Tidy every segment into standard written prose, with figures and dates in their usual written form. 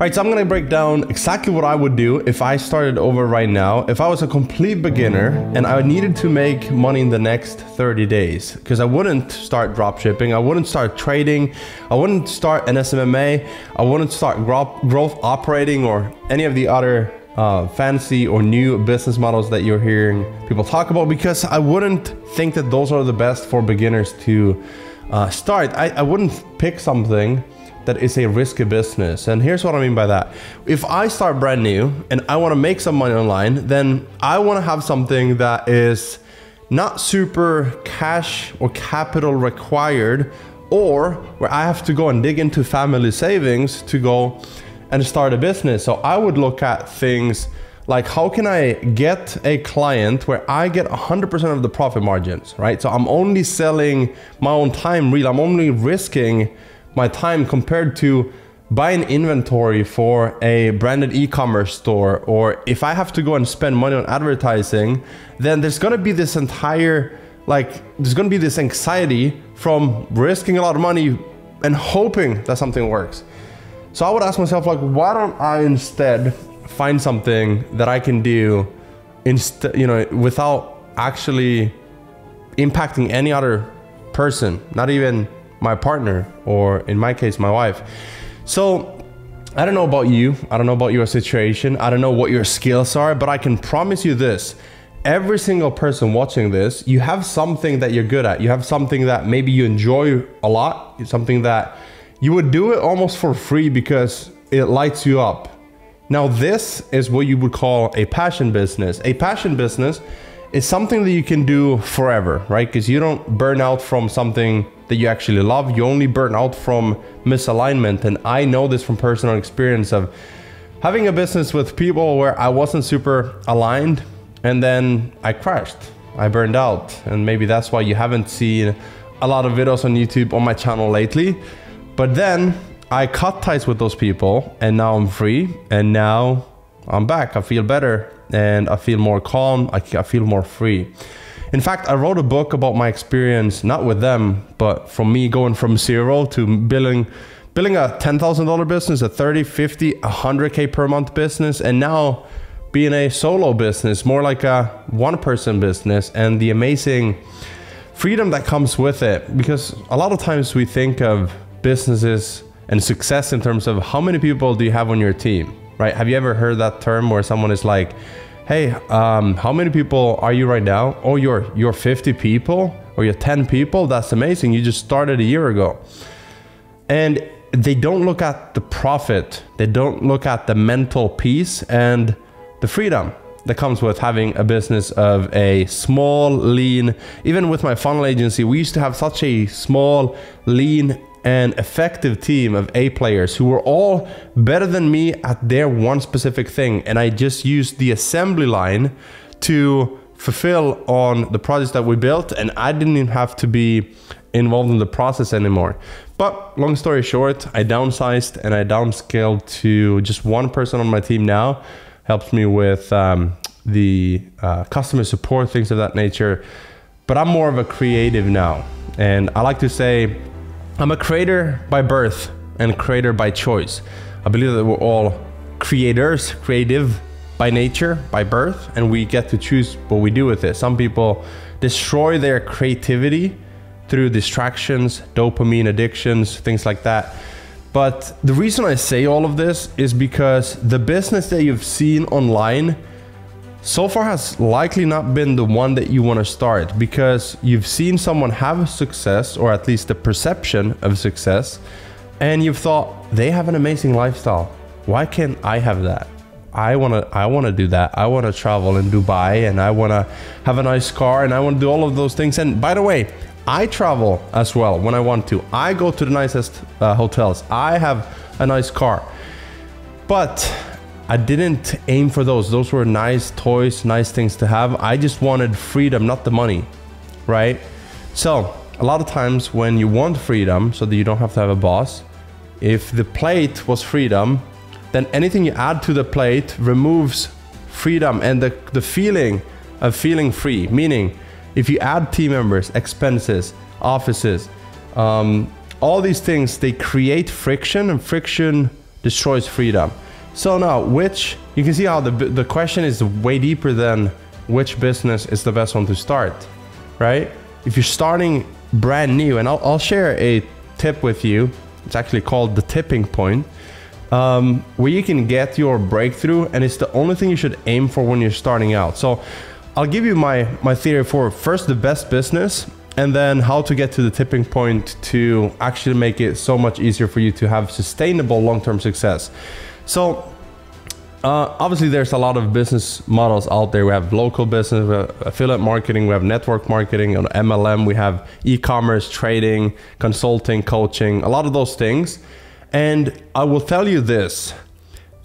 Right, so I'm gonna break down exactly what I would do if I started over right now, if I was a complete beginner and I needed to make money in the next 30 days. Because I wouldn't start dropshipping, I wouldn't start trading, I wouldn't start an SMMA, I wouldn't start growth operating or any of the other fancy or new business models that you're hearing people talk about, because I wouldn't think that those are the best for beginners to start. I wouldn't pick something that is a risky business. And here's what I mean by that. If I start brand new and I want to make some money online, then I want to have something that is not super cash or capital required, or where I have to go and dig into family savings to go and start a business. So I would look at things like, how can I get a client where I get 100% of the profit margins, right? So I'm only selling my own time, I'm only risking my time compared to buying inventory for a branded e-commerce store. Or if I have to go and spend money on advertising, then there's gonna be this entire, there's gonna be this anxiety from risking a lot of money and hoping that something works. So I would ask myself, why don't I instead find something that I can do without actually impacting any other person, not even my partner, or in my case, my wife. So I don't know about you, I don't know about your situation, I don't know what your skills are, but I can promise you this: every single person watching this, you have something that you're good at. You have something that maybe you enjoy a lot, something that you would do it almost for free because it lights you up. Now this is what you would call a passion business. A passion business is something that you can do forever, right? Because you don't burn out from something that you actually love, you only burn out from misalignment. And I know this from personal experience of having a business with people where I wasn't super aligned, and then I crashed, I burned out. And maybe that's why you haven't seen a lot of videos on YouTube on my channel lately. But then I cut ties with those people, and now I'm free, and now I'm back. I feel better, and I feel more calm, I feel more free. In fact, I wrote a book about my experience, not with them, but from me going from zero to building a $10,000 business, a 30, 50, 100K per month business, and now being a solo business, more like a one-person business, and the amazing freedom that comes with it. Because a lot of times we think of businesses and success in terms of how many people do you have on your team, right? Have you ever heard that term where someone is like, hey, how many people are you right now? Oh, you're 50 people, or you're 10 people? That's amazing. You just started a year ago. And they don't look at the profit. They don't look at the mental peace and the freedom that comes with having a business of a small, lean. Even with my funnel agency, we used to have such a small, lean, and effective team of A players who were all better than me at their one specific thing. And I just used the assembly line to fulfill on the projects that we built, and I didn't even have to be involved in the process anymore. But long story short, I downsized and I downscaled to just one person on my team now. Helps me with the customer support, things of that nature. But I'm more of a creative now. And I like to say, I'm a creator by birth and creator by choice. I believe that we're all creators, creative by nature, by birth, and we get to choose what we do with it. Some people destroy their creativity through distractions, dopamine addictions, things like that. But the reason I say all of this is because the business that you've seen online so far has likely not been the one that you want to start, because you've seen someone have success, or at least the perception of success, and you've thought, they have an amazing lifestyle. Why can't I have that? I want to do that. I want to travel in Dubai, and I want to have a nice car, and I want to do all of those things. And by the way, I travel as well when I want to. I go to the nicest hotels. I have a nice car. But I didn't aim for those. Those were nice toys, nice things to have. I just wanted freedom, not the money, right? So a lot of times when you want freedom so that you don't have to have a boss, if the plate was freedom, then anything you add to the plate removes freedom and the feeling of feeling free. Meaning, if you add team members, expenses, offices, all these things, they create friction, and friction destroys freedom. So now, you can see how the question is way deeper than which business is the best one to start, right? If you're starting brand new, and I'll share a tip with you. It's actually called the tipping point, where you can get your breakthrough, and it's the only thing you should aim for when you're starting out. So I'll give you my theory for first the best business, and then how to get to the tipping point to actually make it so much easier for you to have sustainable long-term success. So obviously there's a lot of business models out there. We have local business, we have affiliate marketing, we have network marketing, on MLM, we have e-commerce, trading, consulting, coaching, a lot of those things. And I will tell you this,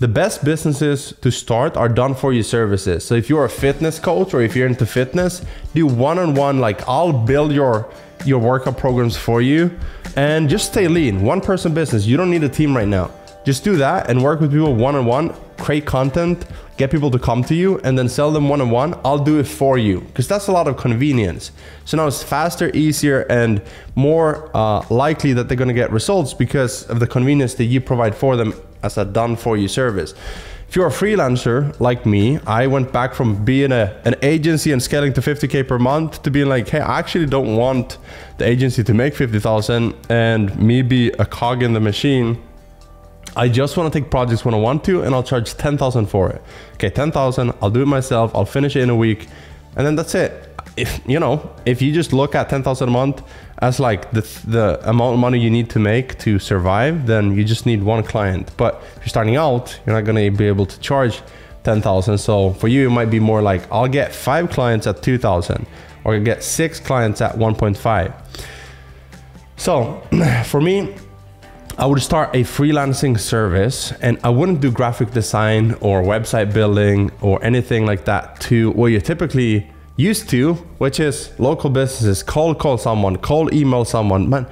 the best businesses to start are done for you services. So if you're a fitness coach or if you're into fitness, do one-on-one, like I'll build your workout programs for you, and just stay lean. One person business, you don't need a team right now. Just do that and work with people one-on-one, create content, get people to come to you, and then sell them one-on-one. I'll do it for you, because that's a lot of convenience. So now it's faster, easier, and more likely that they're gonna get results because of the convenience that you provide for them as a done for you service. If you're a freelancer like me, I went back from being an agency and scaling to 50K per month to being like, hey, I actually don't want the agency to make 50,000 and me be a cog in the machine. I just want to take projects when I want to, and I'll charge 10,000 for it. Okay, 10,000, I'll do it myself, I'll finish it in a week, and then that's it. If you just look at 10,000 a month as like the amount of money you need to make to survive, then you just need one client. But if you're starting out, you're not going to be able to charge 10,000. So for you, it might be more like, I'll get 5 clients at 2,000, or I'll get 6 clients at 1.5. So for me, I would start a freelancing service, and I wouldn't do graphic design or website building or anything like that to what you're typically used to, which is local businesses, cold call someone, cold email someone. Man,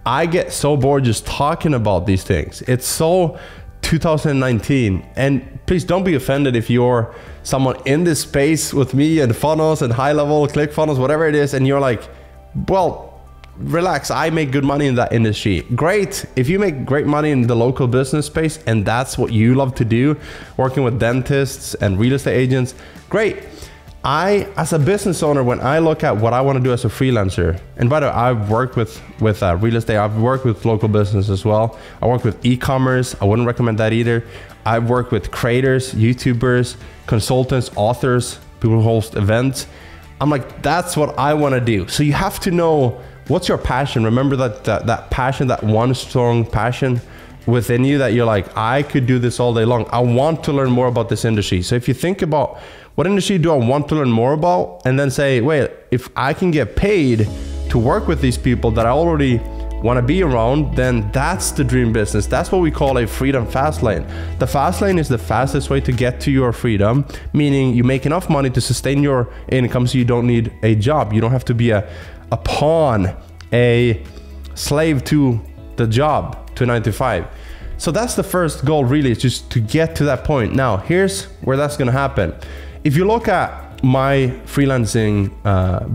I get so bored just talking about these things. It's so 2019. And please don't be offended if you're someone in this space with me and funnels and high level click funnels, whatever it is, and you're like, well, relax, I make good money in that industry. Great. If you make great money in the local business space and that's what you love to do, working with dentists and real estate agents, great. As a business owner, when I look at what I want to do as a freelancer, and by the way, I've worked with real estate, I've worked with local business as well. I work with e-commerce. I wouldn't recommend that either. I've worked with creators, YouTubers, consultants, authors, people who host events. I'm like, that's what I want to do. So you have to know what's your passion. Remember that passion, that one strong passion within you that you're like, I could do this all day long. I want to learn more about this industry. So if you think about what industry do I want to learn more about, and then say, wait, if I can get paid to work with these people that I already want to be around, then that's the dream business. That's what we call a freedom fast lane. The fast lane is the fastest way to get to your freedom, meaning you make enough money to sustain your income so you don't need a job. You don't have to be a pawn, a slave to the job, to 9 to 5. So that's the first goal, really, is just to get to that point. Now, here's where that's going to happen. If you look at my freelancing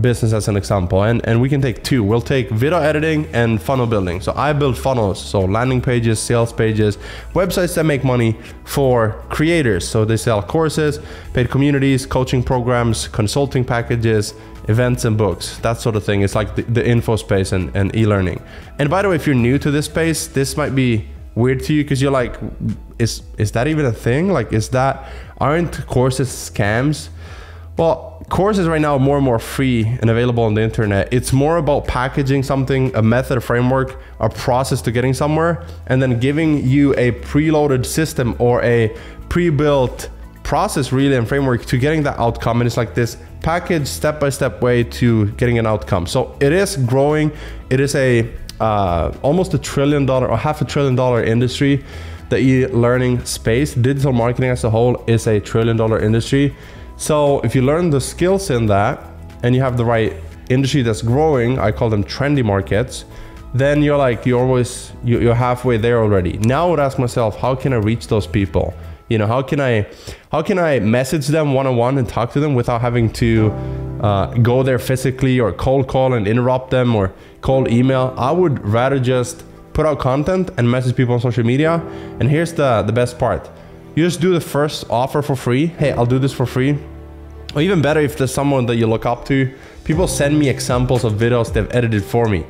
business as an example, and we can take 2. We'll take video editing and funnel building. So I build funnels, so landing pages, sales pages, websites that make money for creators. So they sell courses, paid communities, coaching programs, consulting packages, events and books, that sort of thing. It's like the info space and e-learning. And by the way, if you're new to this space, this might be weird to you because you're like, is that even a thing? Like, aren't courses scams? Well, courses right now are more and more free and available on the internet. It's more about packaging something, a method, a framework, a process to getting somewhere, and then giving you a preloaded system or a pre-built process, really, and framework to getting that outcome. And it's like this package step-by-step way to getting an outcome. So it is growing. It is almost $1 trillion or $500 billion industry. The e-learning space, digital marketing as a whole, is a $1 trillion industry. So if you learn the skills in that and you have the right industry that's growing, I call them trendy markets, then you're halfway there already. Now I would ask myself, how can I reach those people? You know, how can I message them one-on-one and talk to them without having to go there physically or cold call and interrupt them or cold email? I would rather just put out content and message people on social media. And here's the best part. You just do the first offer for free. Hey, I'll do this for free. Or even better, if there's someone that you look up to, people send me examples of videos they've edited for me.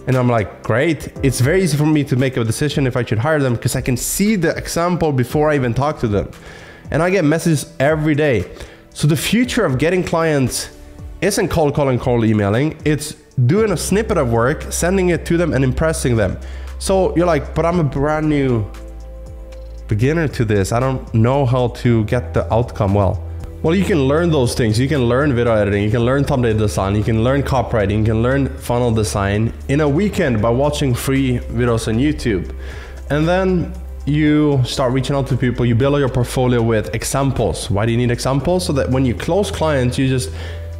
And I'm like, great. It's very easy for me to make a decision if I should hire them because I can see the example before I even talk to them. And I get messages every day. So the future of getting clients isn't cold calling, cold emailing. It's doing a snippet of work, sending it to them and impressing them. So you're like, but I'm a brand new beginner to this. I don't know how to get the outcome well. Well, you can learn those things. You can learn video editing, you can learn thumbnail design, you can learn copywriting, you can learn funnel design in a weekend by watching free videos on YouTube. And then you start reaching out to people, you build your portfolio with examples. Why do you need examples? So that when you close clients, you just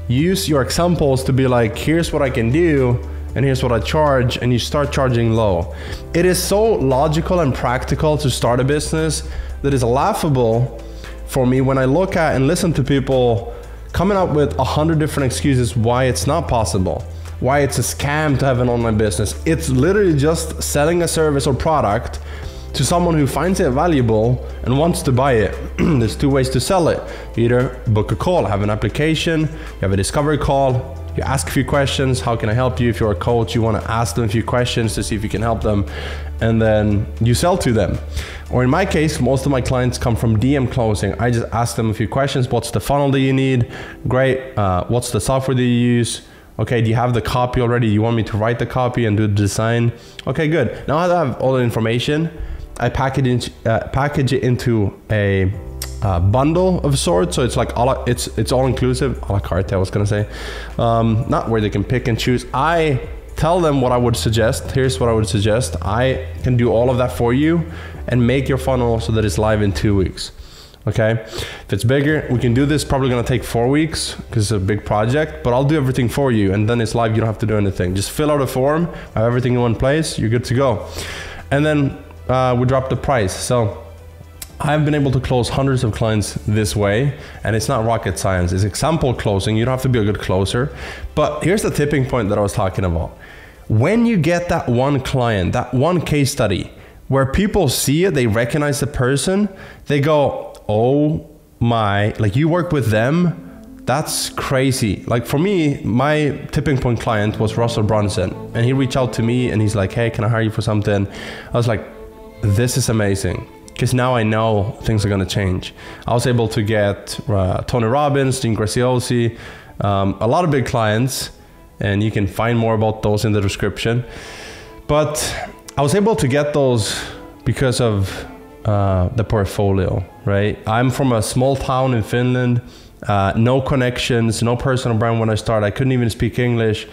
use your examples to be like, here's what I can do and here's what I charge, and you start charging low. It is so logical and practical to start a business that is laughable for me when I look at and listen to people coming up with 100 different excuses why it's not possible, why it's a scam to have an online business. It's literally just selling a service or product to someone who finds it valuable and wants to buy it. There's two ways to sell it. You either book a call, have an application, you have a discovery call, you ask a few questions, how can I help you? If you're a coach, you want to ask them a few questions to see if you can help them, and then you sell to them. Or in my case, most of my clients come from DM closing. I just ask them a few questions. What's the funnel that you need? Great. What's the software that you use? Okay, do you have the copy already? You want me to write the copy and do the design? Okay, good. Now I have all the information. I package it into a bundle of sorts, so it's like it's all inclusive, a la carte I was gonna say, not where they can pick and choose. I tell them what I would suggest. Here's what I would suggest. I can do all of that for you and make your funnel so that it's live in 2 weeks. Okay, if it's bigger, we can do this. Probably gonna take 4 weeks because it's a big project, but I'll do everything for you, and then it's live. You don't have to do anything. Just fill out a form, have everything in one place, you're good to go. And then we drop the price. So I've been able to close hundreds of clients this way, and it's not rocket science. It's example closing. You don't have to be a good closer. But here's the tipping point that I was talking about. When you get that one client, that one case study, where people see it, they recognize the person, they go, oh my, like you work with them, that's crazy. Like for me, my tipping point client was Russell Brunson, and he reached out to me and he's like, hey, can I hire you for something? I was like, this is amazing. Because now I know things are going to change. I was able to get Tony Robbins, Dean Graziosi, a lot of big clients, and you can find more about those in the description. But I was able to get those because of the portfolio, right? I'm from a small town in Finland, no connections, no personal brand when I started. I couldn't even speak English,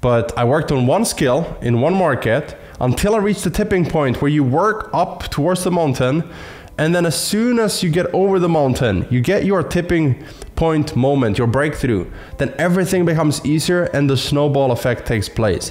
but I worked on one skill in one market until I reached the tipping point where you work up towards the mountain, and then as soon as you get over the mountain, you get your tipping point moment, your breakthrough, then everything becomes easier and the snowball effect takes place.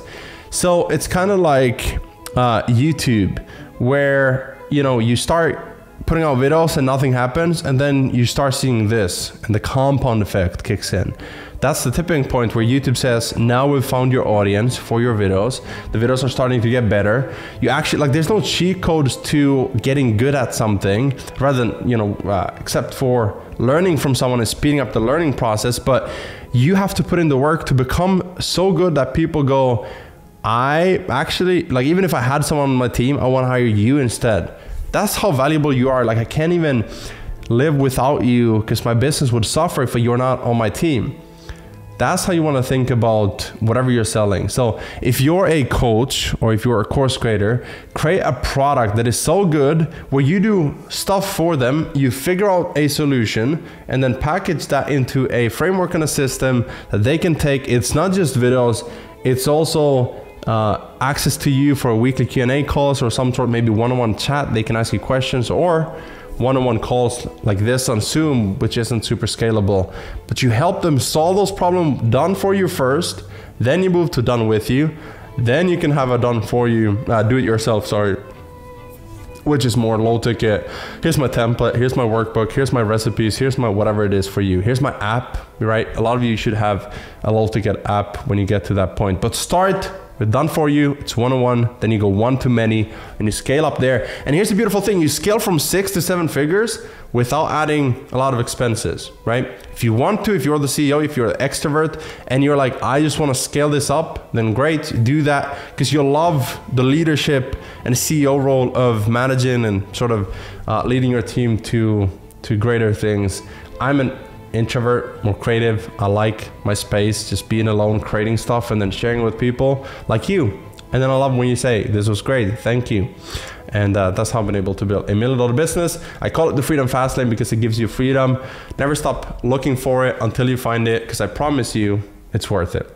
So it's kind of like YouTube, where you start putting out videos and nothing happens, and then you start seeing this and the compound effect kicks in. That's the tipping point where YouTube says, now we've found your audience for your videos. The videos are starting to get better. You actually, like, there's no cheat codes to getting good at something, rather than, except for learning from someone and speeding up the learning process. But you have to put in the work to become so good that people go, I actually, like, even if I had someone on my team, I want to hire you instead. That's how valuable you are. Like, I can't even live without you because my business would suffer if you're not on my team. That's how you want to think about whatever you're selling. So if you're a coach or if you're a course creator, create a product that is so good where you do stuff for them, you figure out a solution, and then package that into a framework and a system that they can take. It's not just videos, it's also access to you for a weekly Q&A calls or some sort, maybe one-on-one chat. They can ask you questions, or one-on-one calls like this on Zoom, which isn't super scalable, but you help them solve those problems done for you first, then you move to done with you, then you can have a done for you, do it yourself, sorry, which is more low ticket. Here's my template, here's my workbook, here's my recipes, here's my whatever it is for you, here's my app, right? A lot of you should have a low ticket app when you get to that point, but start It's done for you, it's one-on-one, then you go one to many, and you scale up there. And here's the beautiful thing, you scale from 6 to 7 figures without adding a lot of expenses, right? If you want to, if you're the CEO, if you're an extrovert, and you're like, I just want to scale this up, then great, do that, because you'll love the leadership and CEO role of managing and sort of leading your team to greater things. I'm an introvert, more creative. I like my space, just being alone, creating stuff and then sharing it with people like you. And then I love when you say, this was great, thank you. And that's how I've been able to build $1 million business. I call it the Freedom Fast Lane because it gives you freedom. Never stop looking for it until you find it, because I promise you it's worth it.